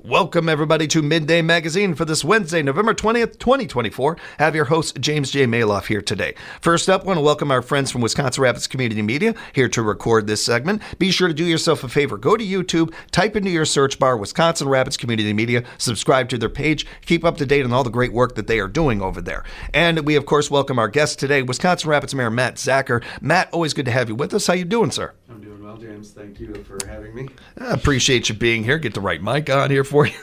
Welcome, everybody, to Midday Magazine for this Wednesday, November 20th, 2024. I have your host, James J. Malouf, here today. First up, I want to welcome our friends from Wisconsin Rapids Community Media here to record this segment. Be sure to do yourself a favor. Go to YouTube, type into your search bar Wisconsin Rapids Community Media, subscribe to their page, keep up to date on all the great work that they are doing over there. And we, of course, welcome our guest today, Wisconsin Rapids Mayor Matt Zacher. Matt, always good to have you with us. How you doing, sir? I'm doing well, James. Thank you for having me. I appreciate you being here. Get the right mic on here for you.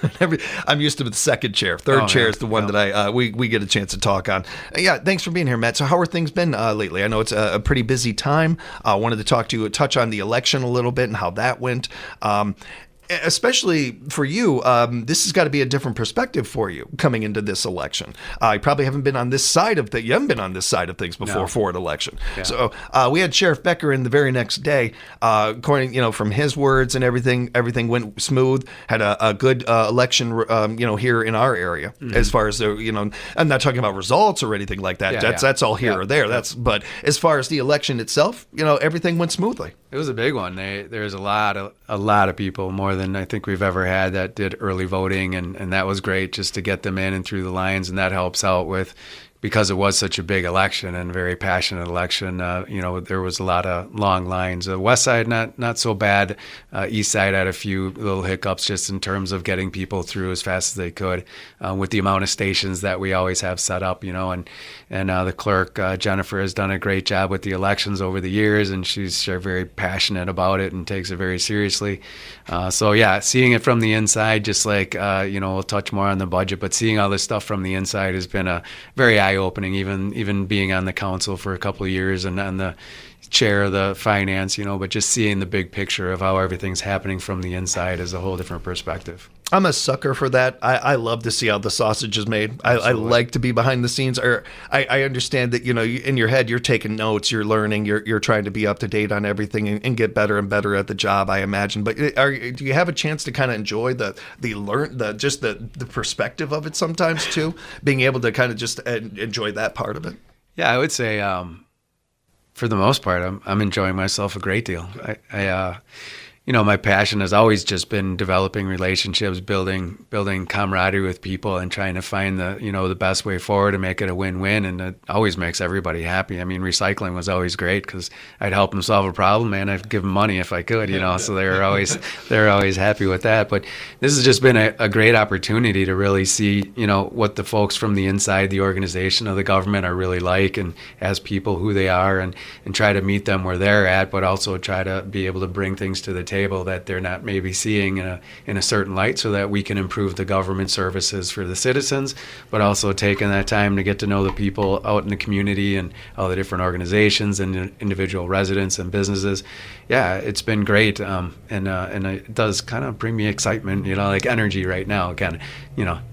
I'm used to the second chair. Third chair is the one that we get a chance to talk on. Yeah, thanks for being here, Matt. So how are things been lately? I know it's a pretty busy time. I wanted to talk to you, touch on the election a little bit and how that went. Especially for you, this has got to be a different perspective for you coming into this election. You probably haven't been on this side of you haven't been on this side of things before for an election. Yeah. So we had Sheriff Becker in the very next day. According, from his words and everything went smooth. Had a good election, here in our area. Mm-hmm. As far as I'm not talking about results or anything like that. That's all here or there. But as far as the election itself, everything went smoothly. It was a big one. There's a lot of people, more than I think we've ever had, that did early voting, and that was great just to get them in and through the lines, and that helps out with, because it was such a big election and a very passionate election. There was a lot of long lines. West side, not so bad. East side had a few little hiccups just in terms of getting people through as fast as they could, with the amount of stations that we always have set up. And the clerk Jennifer has done a great job with the elections over the years, and she's very passionate about it and takes it very seriously. Seeing it from the inside, just like we'll touch more on the budget, but seeing all this stuff from the inside has been a very eye-opening, even being on the council for a couple of years and on the chair of the finance, but just seeing the big picture of how everything's happening from the inside is a whole different perspective. I'm a sucker for that. I love to see how the sausage is made. I like to be behind the scenes. I understand that, in your head, you're taking notes, you're learning, you're trying to be up to date on everything and get better and better at the job, I imagine. But do you have a chance to kind of enjoy the perspective of it sometimes too? Being able to kind of just enjoy that part of it? Yeah, I would say for the most part, I'm enjoying myself a great deal. My passion has always just been developing relationships, building camaraderie with people, and trying to find the best way forward to make it a win-win. And it always makes everybody happy. I mean, recycling was always great because I'd help them solve a problem, and I'd give them money if I could, so they were always happy with that. But this has just been a great opportunity to really see, what the folks from the inside the organization of the government are really like, and as people, who they are, and try to meet them where they're at, but also try to be able to bring things to the table that they're not maybe seeing in a certain light, so that we can improve the government services for the citizens, but also taking that time to get to know the people out in the community and all the different organizations and individual residents and businesses. Yeah, it's been great, and it does kind of bring me excitement, like energy right now. Again,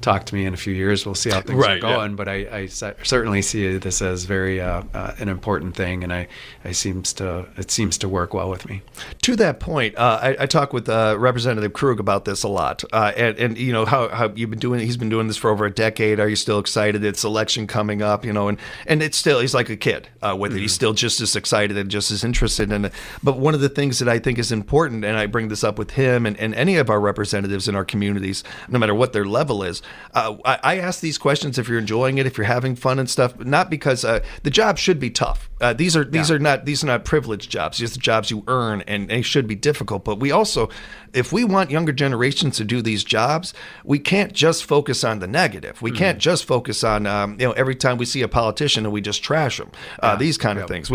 talk to me in a few years, we'll see how things are going. Yeah. But I certainly see this as very an important thing, and it seems to work well with me. To that point, I talk with Representative Krug about this a lot, and how you've been doing. He's been doing this for over a decade. Are you still excited? It's election coming up, and it's still, he's like a kid with it. He's still just as excited and just as interested in it. But one of the things that I think is important, and I bring this up with him and any of our representatives in our communities, no matter what their level is, I ask these questions if you're enjoying it, if you're having fun and stuff, not because the job should be tough. These are not privileged jobs. These are jobs you earn, and they should be difficult. But we also, if we want younger generations to do these jobs, we can't just focus on the negative. We can't just focus on every time we see a politician and we just trash them. These kind of things.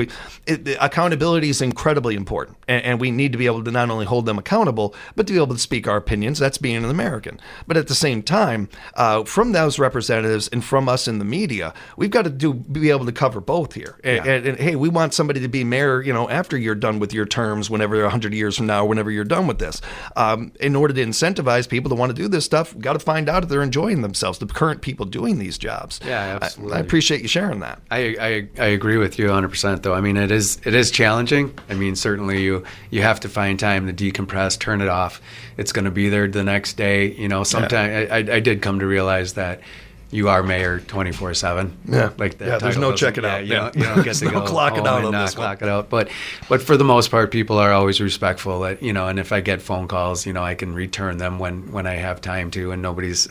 Accountability is incredibly important, and we need to be able to not only hold them accountable, but to be able to speak our opinions. That's being an American. But at the same time, from those representatives and from us in the media, we've got to be able to cover both here. And hey, we want somebody to be mayor, after you're done with your terms, whenever 100 years from now, whenever you're done with this. In order to incentivize people to want to do this stuff, we've got to find out if they're enjoying themselves, the current people doing these jobs. Yeah, absolutely. I appreciate you sharing that. I agree with you 100%, though. I mean, it is challenging. I mean, certainly you have to find time to decompress, turn it off. It's going to be there the next day. Sometimes I did come to realize that you are mayor 24/7. Yeah. Like that. Yeah, there's no checking out. You don't get to no go clocking home out and on not this one. clock it out. But for the most part, people are always respectful. That, and if I get phone calls, I can return them when I have time to, and nobody's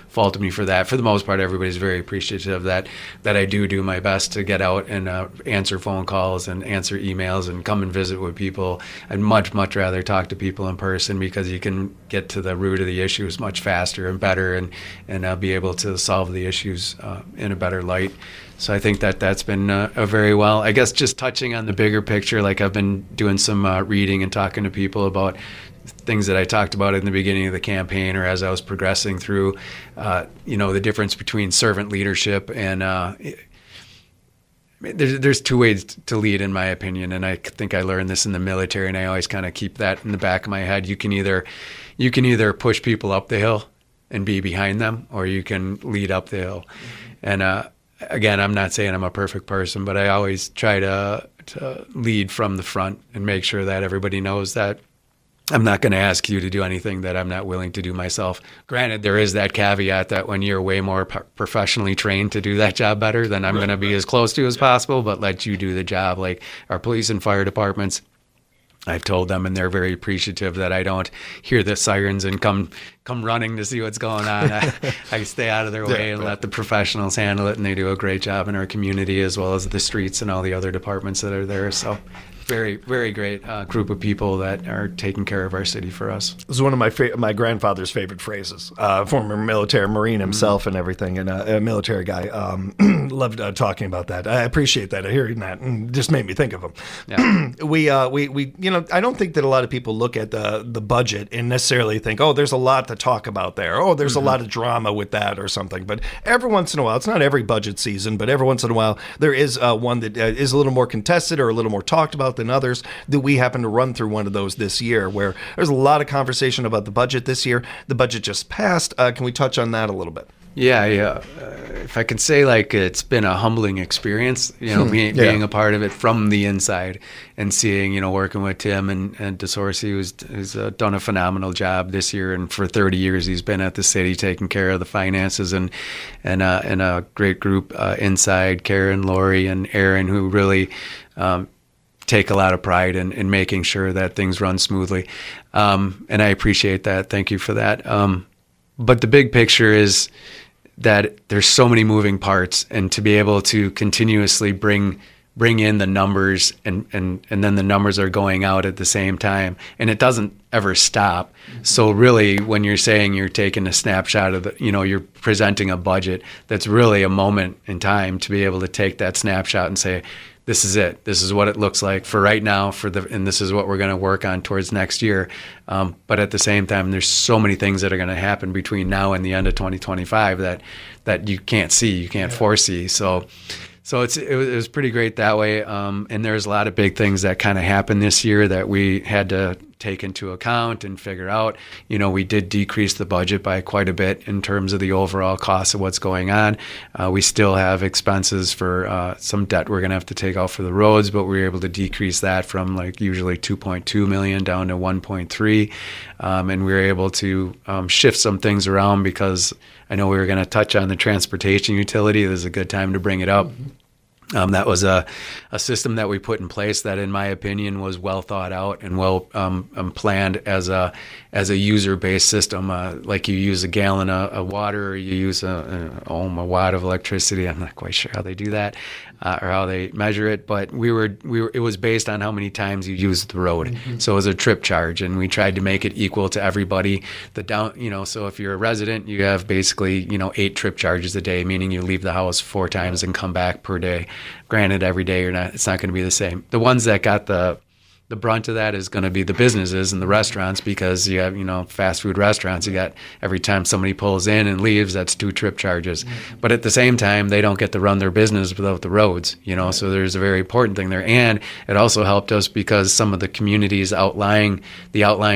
faulted me for that. For the most part, everybody's very appreciative that I do my best to get out and answer phone calls and answer emails and come and visit with people. I'd much rather talk to people in person, because you can get to the root of the issues much faster and better, and be able to solve the issues in a better light. So I think that's been a very well. I guess just touching on the bigger picture, like I've been doing some reading and talking to people about things that I talked about in the beginning of the campaign, or as I was progressing through, the difference between servant leadership and there's two ways to lead, in my opinion, and I think I learned this in the military, and I always kind of keep that in the back of my head. You can either push people up the hill and be behind them, or you can lead up the hill. And again, I'm not saying I'm a perfect person, but I always try to lead from the front and make sure that everybody knows that I'm not going to ask you to do anything that I'm not willing to do myself. Granted, there is that caveat that when you're way more professionally trained to do that job better, then I'm going to be as close to as possible, but let you do the job. Like our police and fire departments, I've told them, and they're very appreciative that I don't hear the sirens and come running to see what's going on. I stay out of their way and let the professionals handle it, and they do a great job in our community, as well as the streets and all the other departments that are there. So very, very great group of people that are taking care of our city for us. This is one of my grandfather's favorite phrases. Former military Marine himself and everything, and a military guy. Loved talking about that. I appreciate that. Hearing that, and just made me think of him. Yeah. we I don't think that a lot of people look at the budget and necessarily think, oh, there's a lot to talk about there. Oh, there's a lot of drama with that or something. But every once in a while, it's not every budget season, but every once in a while, there is one that is a little more contested or a little more talked about than others. That we happen to run through one of those this year, where there's a lot of conversation about the budget this year. The budget just passed. Can we touch on that a little bit? Yeah. If I can say, like, it's been a humbling experience, being a part of it from the inside and seeing, working with Tim and DeSorcy, who's done a phenomenal job this year. And for 30 years, he's been at the city taking care of the finances, and a great group inside, Karen, Lori, and Aaron, who really take a lot of pride in making sure that things run smoothly. And I appreciate that. Thank you for that. But the big picture is that there's so many moving parts, and to be able to continuously bring in the numbers, and then the numbers are going out at the same time, and it doesn't ever stop. So really, when you're saying you're taking a snapshot of you're presenting a budget, that's really a moment in time to be able to take that snapshot and say, this is it. This is what it looks like for right now, and this is what we're going to work on towards next year. But at the same time, there's so many things that are going to happen between now and the end of 2025 that you can't see, you can't foresee. So it was pretty great that way. And there's a lot of big things that kind of happened this year that we had to take into account and figure out. We did decrease the budget by quite a bit in terms of the overall cost of what's going on. We still have expenses for some debt we're going to have to take out for the roads, but we were able to decrease that from like usually $2.2 million down to $1.3. And we were able to shift some things around, because I know we were going to touch on the transportation utility. This is a good time to bring it up. That was a system that we put in place that, in my opinion, was well thought out and well planned as a user-based system. Like you use a gallon of water, or you use a watt of electricity. I'm not quite sure how they do that or how they measure it, but it was based on how many times you used the road. Mm-hmm. So it was a trip charge, and we tried to make it equal to everybody. So if you're a resident, you have basically 8 trip charges a day, meaning you leave the house 4 times and come back per day. Granted, every day it's not going to be the same. The ones that got the brunt of that is going to be the businesses and the restaurants, because you have, fast food restaurants. You got, every time somebody pulls in and leaves, that's 2 trip charges. Mm-hmm. But at the same time, they don't get to run their business without the roads, Right. So there's a very important thing there. And it also helped us because some of the communities outlying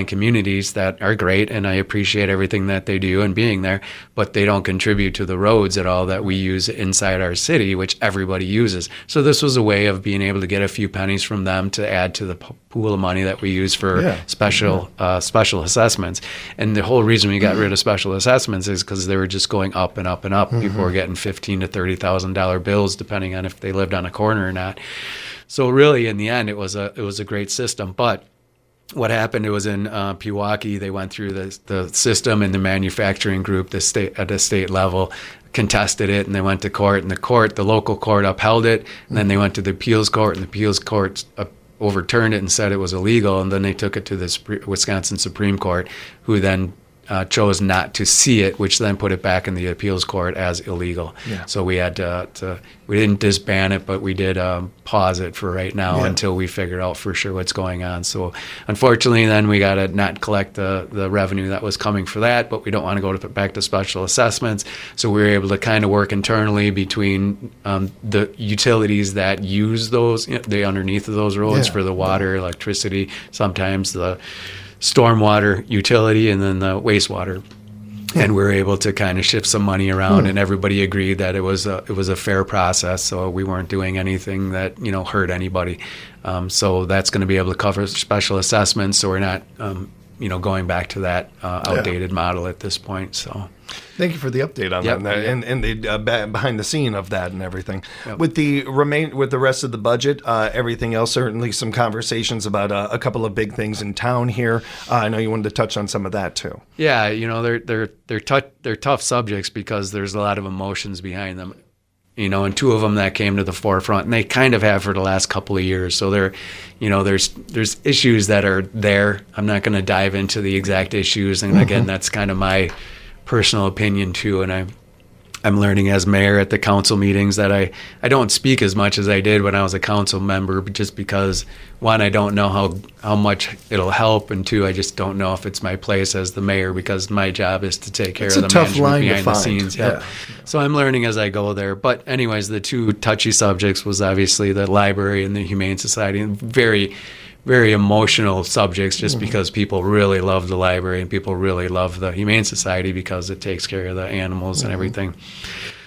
communities that are great, and I appreciate everything that they do and being there, but they don't contribute to the roads at all that we use inside our city, which everybody uses. So this was a way of being able to get a few pennies from them to add to the pool of money that we use for Yeah. special assessments. And the whole reason we got rid of special assessments is because they were just going up and up and up. People were getting $15,000 to $30,000 bills, depending on if they lived on a corner or not. So really, in the end, it was a great system. But what happened, it was in Pewaukee. They went through the system, and the manufacturing group, at the state level, contested it, and they went to court. And the local court upheld it. And then they went to the appeals court, and the appeals court overturned it and said it was illegal. And then they took it to the Wisconsin Supreme Court, who then chose not to see it, which then put it back in the appeals court as illegal. Yeah. So we had we didn't disband it, but we did pause it for right now until we figured out for sure what's going on. So unfortunately, then we got to not collect the revenue that was coming for that, but we don't want to go back to special assessments. So we were able to kind of work internally between the utilities that use those, the underneath of those roads for the water, electricity, sometimes the stormwater utility, and then the wastewater. And we were able to kind of shift some money around, and everybody agreed that it was a fair process. So we weren't doing anything that hurt anybody. So that's going to be able to cover special assessments. So we're not going back to that outdated model at this point. So. Thank you for the update on that and the behind the scene of that and everything. Yep. With the rest of the budget, everything else, certainly some conversations about a couple of big things in town here. I know you wanted to touch on some of that too. Yeah, they're tough subjects because there's a lot of emotions behind them. And two of them that came to the forefront, and they kind of have for the last couple of years. So there's issues that are there. I'm not going to dive into the exact issues, and again, that's kind of my personal opinion too, and I'm learning as mayor at the council meetings that I don't speak as much as I did when I was a council member, just because one, I don't know how much it'll help, and two, I just don't know if it's my place as the mayor, because my job is to take care of the management behind the scenes. Yeah. So I'm learning as I go there. But anyways, the two touchy subjects was obviously the library and the Humane Society, and very, very emotional subjects, just because people really love the library and people really love the Humane Society because it takes care of the animals and everything.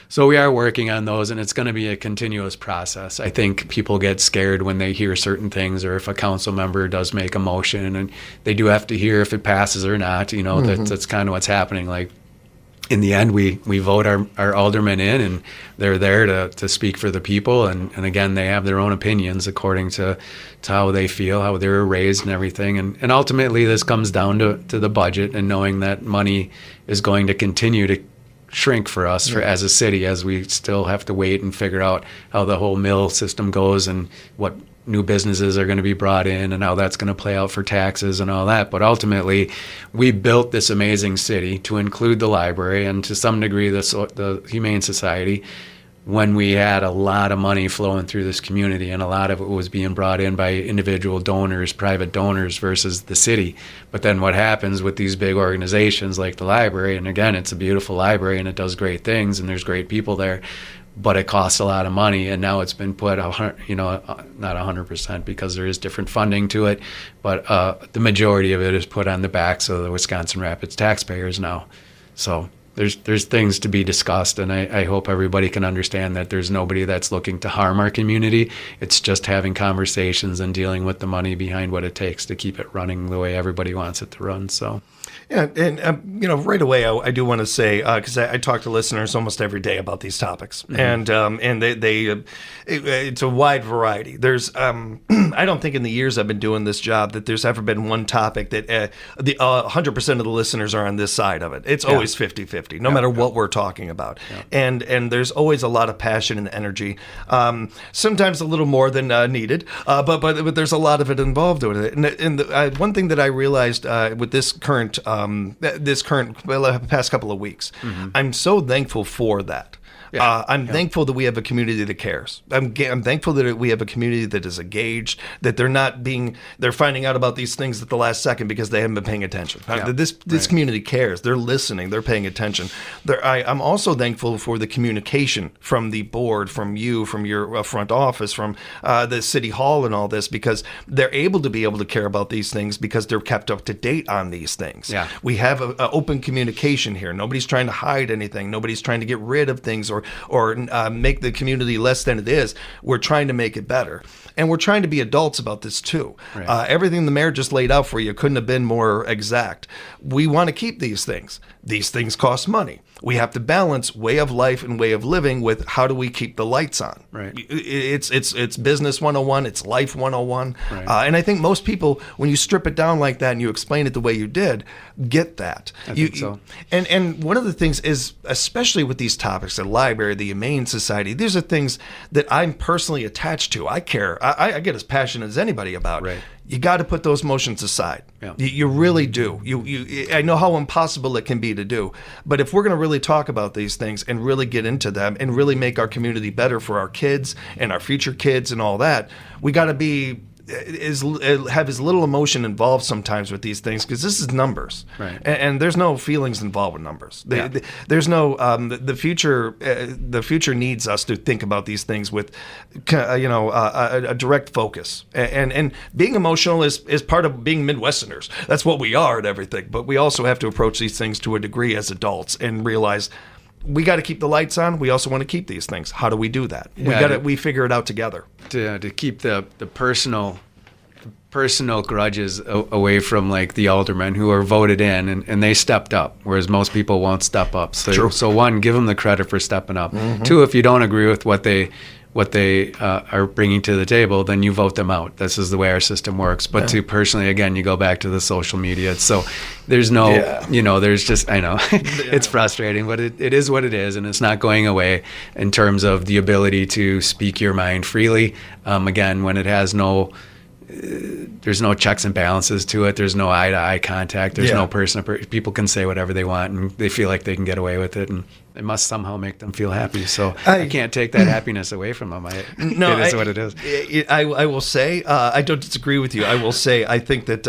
So we are working on those, and it's going to be a continuous process. I think people get scared when they hear certain things, or if a council member does make a motion, and they do have to hear if it passes or not. That's kind of what's happening. Like, in the end, we vote our aldermen in, and they're there to speak for the people. And again, they have their own opinions according to how they feel, how they were raised and everything. And ultimately, this comes down to the budget, and knowing that money is going to continue to shrink for us as a city, as we still have to wait and figure out how the whole mill system goes and what new businesses are going to be brought in and how that's going to play out for taxes and all that. But ultimately, we built this amazing city to include the library and to some degree the Humane Society, when we had a lot of money flowing through this community, and a lot of it was being brought in by individual donors, private donors, versus the city. But then what happens with these big organizations like the library, and again, it's a beautiful library and it does great things and there's great people there, but it costs a lot of money, and now it's been put, not 100%, because there is different funding to it, but the majority of it is put on the backs of the Wisconsin Rapids taxpayers now. So there's things to be discussed, and I hope everybody can understand that there's nobody that's looking to harm our community. It's just having conversations and dealing with the money behind what it takes to keep it running the way everybody wants it to run. So. Yeah, and right away, I do want to say, because I talk to listeners almost every day about these topics, and it's a wide variety. There's I don't think in the years I've been doing this job that there's ever been one topic that 100% of the listeners are on this side of it. It's always 50-50, no matter what we're talking about, and there's always a lot of passion and energy, sometimes a little more than needed, but there's a lot of it involved with it. And one thing that I realized with this current past couple of weeks, I'm so thankful for that. I'm thankful that we have a community that cares. I'm thankful that we have a community that is engaged, that they're finding out about these things at the last second because they haven't been paying attention. This community cares. They're listening. They're paying attention. I'm also thankful for the communication from the board, from you, from your front office, from the city hall and all this, because they're able to care about these things because they're kept up to date on these things. We have an open communication here. Nobody's trying to hide anything. Nobody's trying to get rid of things things or make the community less than it is. We're trying to make it better. And we're trying to be adults about this too. Right. Everything the mayor just laid out for you couldn't have been more exact. We want to keep these things. These things cost money. We have to balance way of life and way of living with how do we keep the lights on. Right. It's business 101. It's life 101. Right. And I think most people, when you strip it down like that and you explain it the way you did, get that. I think so. And one of the things is, especially with these topics, the library, the Humane Society, these are things that I'm personally attached to. I care. I get as passionate as anybody about. Right. You got to put those emotions aside. Yeah. You really do. I know how impossible it can be to do, but if we're going to really talk about these things and really get into them and really make our community better for our kids and our future kids and all that, we got to be have as little emotion involved sometimes with these things, because this is numbers, right? And there's no feelings involved with numbers. Yeah. There's no the future. The future needs us to think about these things with, a direct focus. And being emotional is part of being Midwesterners. That's what we are and everything. But we also have to approach these things to a degree as adults and realize we got to keep the lights on. We also want to keep these things. How do we do that? We figure it out together. To keep the personal grudges away from like the aldermen who are voted in and they stepped up, whereas most people won't step up. So one, give them the credit for stepping up. Mm-hmm. Two, if you don't agree with what they are bringing to the table, then you vote them out. This is the way our system works. But to personally, again, you go back to the social media. So there's no, there's just, I know it's frustrating, but it is what it is. And it's not going away in terms of the ability to speak your mind freely. Again, when it has there's no checks and balances to it. There's no eye-to-eye contact. There's no person. People can say whatever they want, and they feel like they can get away with it, and it must somehow make them feel happy. So I can't take that happiness away from them. It is what it is. I will say, I don't disagree with you. I will say, I think that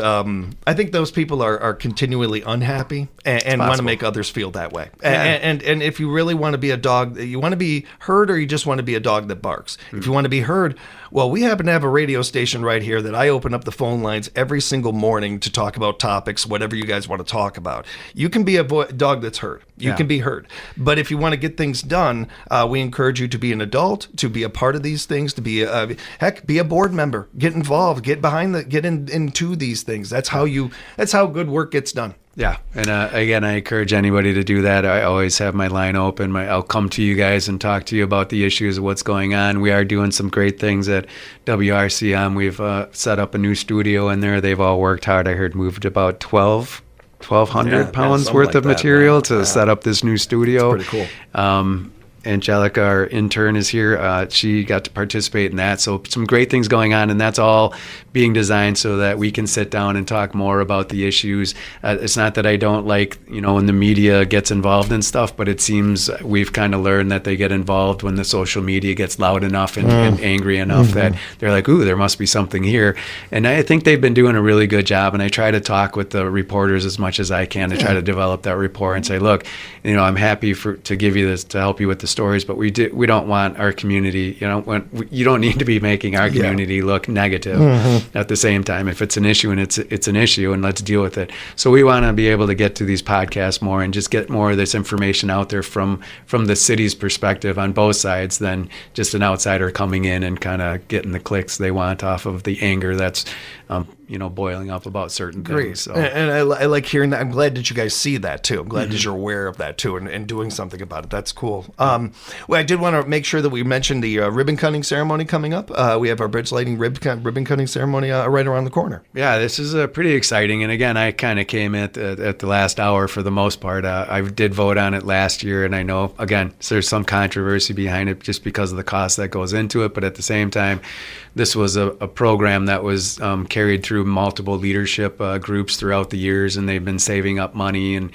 I think those people are continually unhappy and want to make others feel that way. Yeah. And if you really want to be a dog, you want to be heard, or you just want to be a dog that barks. Mm-hmm. If you want to be heard, well, we happen to have a radio station right here that I open up the phone lines every single morning to talk about topics, whatever you guys want to talk about. You can be a dog that's heard. You can be heard. But if you want to get things done, we encourage you to be an adult, to be a part of these things, to be be a board member, get involved, get into these things. That's how good work gets done. Yeah, and again, I encourage anybody to do that. I always have my line open. I'll come to you guys and talk to you about the issues of what's going on. We are doing some great things at WRCM. We've set up a new studio in there. They've all worked hard. I heard moved about 1,200 pounds worth of material to set up this new studio. That's pretty cool. Angelica, our intern, is here. She got to participate in that. So some great things going on, and that's all being designed so that we can sit down and talk more about the issues. It's not that I don't like, when the media gets involved in stuff, but it seems we've kind of learned that they get involved when the social media gets loud enough and angry enough that they're like, ooh, there must be something here. And I think they've been doing a really good job, and I try to talk with the reporters as much as I can to try to develop that rapport and say, look, I'm happy to give you this, to help you with the stories, but we don't want our community, you don't need to be making our community look negative at the same time. If it's an issue, and it's an issue, and let's deal with it. So we want to be able to get to these podcasts more and just get more of this information out there from the city's perspective on both sides than just an outsider coming in and kind of getting the clicks they want off of the anger that's boiling up about certain things. So. And I like hearing that. I'm glad that you guys see that too. I'm glad that you're aware of that too and doing something about it. That's cool. Well, I did want to make sure that we mentioned the ribbon cutting ceremony coming up. We have our bridge lighting ribbon cutting ceremony right around the corner. Yeah, this is pretty exciting. And again, I kind of came at the last hour for the most part. I did vote on it last year, and I know, again, there's some controversy behind it just because of the cost that goes into it. But at the same time, this was a program that was carried through multiple leadership groups throughout the years, and they've been saving up money. And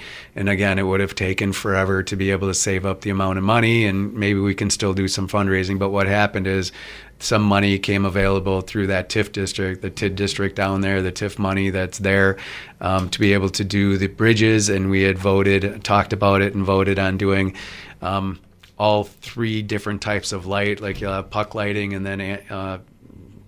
again, it would have taken forever to be able to save up the amount of money, and maybe we can still do some fundraising. But what happened is some money came available through that TIF district, the TID district down there, the TIF money that's there to be able to do the bridges. And we had talked about it and voted on doing all three different types of light, like puck lighting, and then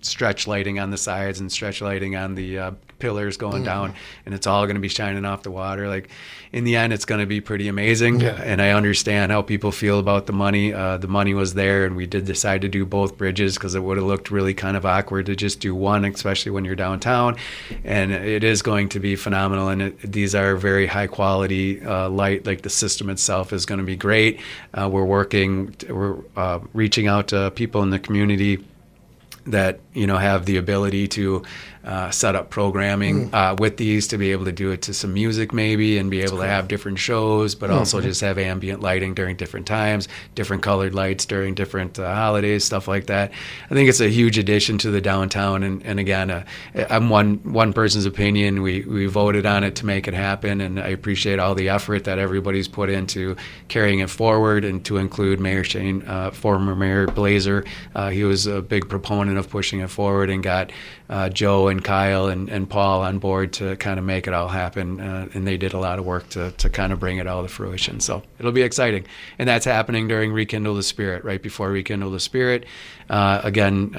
stretch lighting on the sides and stretch lighting on the pillars going down, and it's all going to be shining off the water. Like, in the end, it's going to be pretty amazing. Yeah. And I understand how people feel about the money. The money was there, and we did decide to do both bridges because it would have looked really kind of awkward to just do one, especially when you're downtown. And it is going to be phenomenal. And these are very high quality light. Like, the system itself is going to be great. We're reaching out to people in the community that have the ability to set up programming with these, to be able to do it to some music maybe, and be able to have different shows, but also just have ambient lighting during different times, different colored lights during different holidays, stuff like that. I think it's a huge addition to the downtown. And again, I'm one person's opinion. We voted on it to make it happen, and I appreciate all the effort that everybody's put into carrying it forward, and to include Mayor Shane, former Mayor Blazer. He was a big proponent of pushing it forward, and got Joe and Kyle and Paul on board to kind of make it all happen. And they did a lot of work to kind of bring it all to fruition. So it'll be exciting. And that's happening during Rekindle the Spirit, right before Rekindle the Spirit. Again,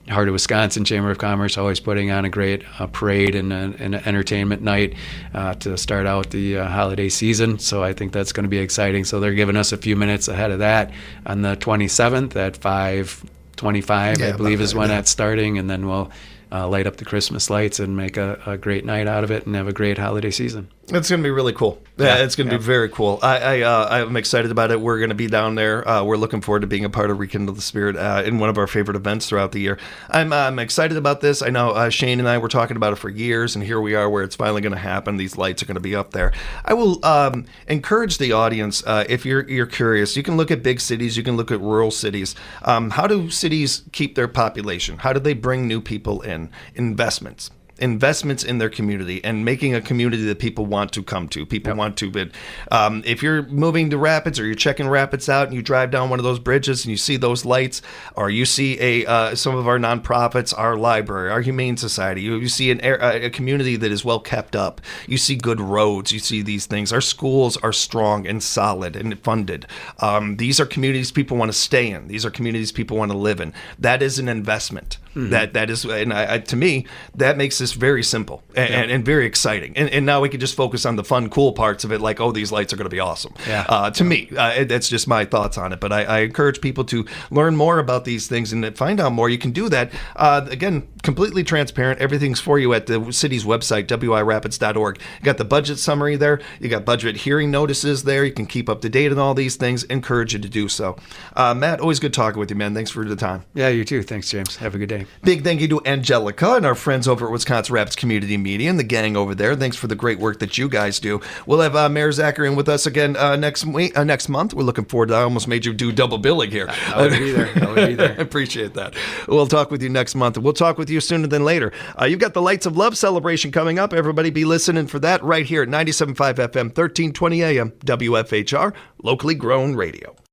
Heart of Wisconsin Chamber of Commerce always putting on a great parade and an entertainment night to start out the holiday season. So I think that's going to be exciting. So they're giving us a few minutes ahead of that on the 27th at 5:25, I believe, is when that's starting. And then we'll light up the Christmas lights and make a great night out of it, and have a great holiday season. It's going to be really cool. Yeah, it's going to be very cool. I'm excited about it. We're going to be down there. We're looking forward to being a part of Rekindle the Spirit in one of our favorite events throughout the year. I'm excited about this. I know Shane and I were talking about it for years, and here we are where it's finally going to happen. These lights are going to be up there. I will encourage the audience, if you're curious, you can look at big cities, you can look at rural cities. How do cities keep their population? How do they bring new people in? Investments in their community, and making a community that people want to come to. People want to, but if you're moving to Rapids, or you're checking Rapids out, and you drive down one of those bridges and you see those lights, or you see some of our nonprofits, our library, our humane society, you see a community that is well kept up. You see good roads. You see these things. Our schools are strong and solid and funded. These are communities people want to stay in. These are communities people want to live in. That is an investment. That is, and to me, that makes this very simple and very exciting. And now we can just focus on the fun, cool parts of it, like, oh, these lights are going to be awesome. To me, that's just my thoughts on it. But I encourage people to learn more about these things and find out more. You can do that. Again, completely transparent. Everything's for you at the city's website, wirapids.org. You got the budget summary there. You got budget hearing notices there. You can keep up to date on all these things. Encourage you to do so. Matt, always good talking with you, man. Thanks for the time. Yeah, you too. Thanks, James. Have a good day. Big thank you to Angelica and our friends over at Wisconsin Rapids Community Media and the gang over there. Thanks for the great work that you guys do. We'll have Mayor Zachary in with us again next month. We're looking forward to it. I almost made you do double billing here. I would be there. I appreciate that. We'll talk with you next month. We'll talk with you sooner than later. You've got the Lights of Love celebration coming up. Everybody be listening for that right here at 97.5 FM, 1320 AM, WFHR, locally grown radio.